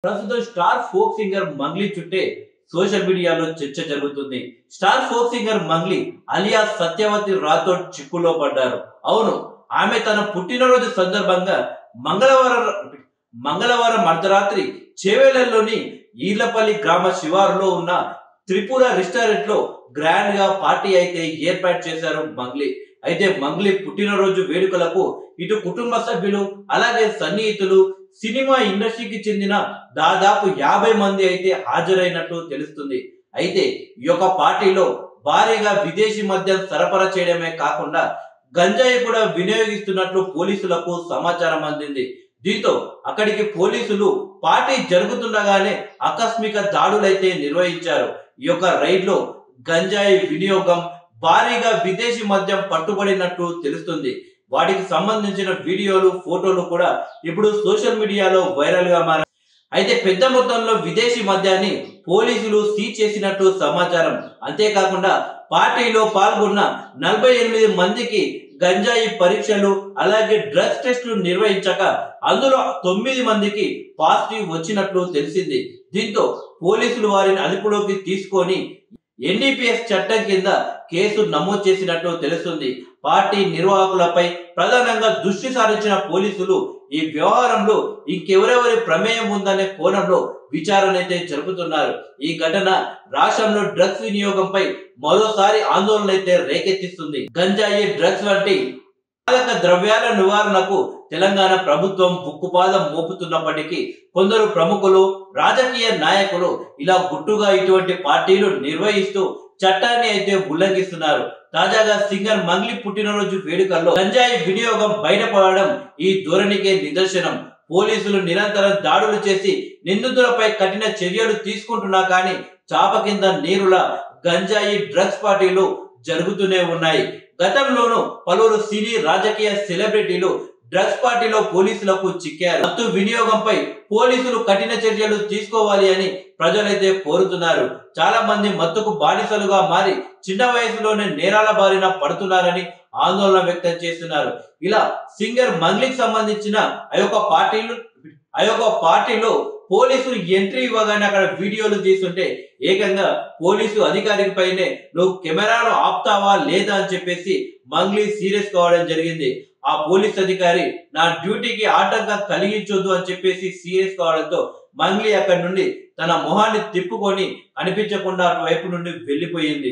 ప్రస్తుతం star folk singer Mangli చుట్టే social మీడియాలో చర్చ జరుగుతుంది. Star folk singer Mangli alias Satyavathi Rathod చిక్కులో పడ్డారు. అవును, ఆమె తన పుట్టినరోజు సందర్భంగా మంగళవారం మంగళవారం అర్ధరాత్రి చేవెళ్లలోని ఈర్లపల్లి గ్రామ శివారులో ఉన్న త్రిపుర రెస్టారెంట్ లో గ్రాండ్ గా పార్టీ అయితే ఏర్పాటు చేశారు మంగ్లీ. అయితే మంగ్లీ పుట్టినరోజు వేడుకలకు ఇటు కుటుంబ సభ్యులు అలాగే సన్నిహితులు సినిమా ఇండస్ట్రీకి చెందిన దాదాపు 50 మంది అయితే హాజరైనట్టు తెలుస్తుంది. అయితే ఈ యొక్క పార్టీలో భారీగా విదేశీ మద్యం సరఫరా చేయడమే కాకుండా గంజాయి కూడా వినియోగిస్తున్నట్లు పోలీసులకు సమాచారం అందింది. దీంతో అక్కడికి పోలీసులు పార్టీ జరుగుతుండగానే ఆకస్మిక దాడులైతే నిర్వహించారు. ఈ యొక్క రైడ్ లో గంజాయి వినియోగం భారీగా విదేశీ మద్యం పట్టుబడినట్టు తెలుస్తుంది. వాటికి సంబంధించిన వీడియోలు ఫోటోలు కూడా ఇప్పుడు సోషల్ మీడియాలో వైరల్ గా మారాయి. అయితే పెద్ద మొత్తంలో విదేశీ మద్యాన్ని పోలీసులు సీజ్ చేసినట్టు సమాచారం. అంతేకాకుండా పార్టీలో పాల్గొన్న 48 మందికి గంజాయి పరీక్షలు అలాగే డ్రగ్స్ టెస్టులు నిర్వహించగా అందులో 9 మందికి పాజిటివ్ వచ్చినట్లు తెలిసింది. దీంతో పోలీసులు వారిని అదుపులోకి తీసుకొని ఎన్డీపీఎస్ చట్టం కింద కేసు నమోదు చేసినట్టు తెలుస్తుంది. పార్టీ నిర్వాహకులపై ప్రధానంగా దృష్టి సారించిన పోలీసులు ఈ వ్యవహారంలో ఇంకెవరెవరి ప్రమేయం ఉందనే కోణంలో విచారణ అయితే జరుపుతున్నారు. ఈ ఘటన రాష్ట్రంలో డ్రగ్స్ వినియోగంపై మరోసారి ఆందోళన అయితే రేకెత్తిస్తుంది. గంజాయి, డ్రగ్స్ వంటి మాదక ద్రవ్యాల నివారణకు తెలంగాణ ప్రభుత్వం ఉక్కుపాదం మోపుతున్నప్పటికీ కొందరు ప్రముఖులు, రాజకీయ నాయకులు ఇలా గుట్టుగా ఇటువంటి పార్టీలు నిర్వహిస్తూ చట్టాన్ని అయితే ఉల్లంఘిస్తున్నారు. తాజాగా సింగర్ మంగ్లీ పుట్టినరోజు వేడుకల్లో గంజాయి వినియోగం బయటపడడం ఈ ధోరణికే నిదర్శనం. పోలీసులు నిరంతరం దాడులు చేసి నిందితులపై కఠిన చర్యలు తీసుకుంటున్నా కానీ చాప కింద నీరులా గంజాయి, డ్రగ్స్ పార్టీలు జరుగుతూనే ఉన్నాయి. గతంలోనూ పలువురు సినీ రాజకీయ సెలబ్రిటీలు డ్రగ్స్ పార్టీలో పోలీసులకు చిక్కారు. మత్తు వినియోగంపై పోలీసులు కఠిన చర్యలు తీసుకోవాలి అని ప్రజలైతే కోరుతున్నారు. చాలా మంది మత్తుకు బానిసలుగా మారి చిన్న వయసులోనే నేరాల బారిన పడుతున్నారని ఆందోళన వ్యక్తం చేస్తున్నారు. ఇలా సింగర్ మంగ్లీకి సంబంధించిన ఆ యొక్క పార్టీలో పోలీసులు ఎంట్రీ ఇవ్వగానే అక్కడ వీడియోలు తీసుంటే ఏకంగా పోలీసు అధికారికి పైనే నువ్వు కెమెరాను ఆపుతావా లేదా అని చెప్పేసి మంగ్లీ సీరియస్ కావడం జరిగింది. ఆ పోలీస్ అధికారి నా డ్యూటీకి ఆటంకం కలిగించొద్దు అని చెప్పేసి సీరియస్ కావడంతో మంగ్లీ అక్కడి నుండి తన మొహాన్ని తిప్పుకొని కనిపించకుండా అటువైపు నుండి వెళ్ళిపోయింది.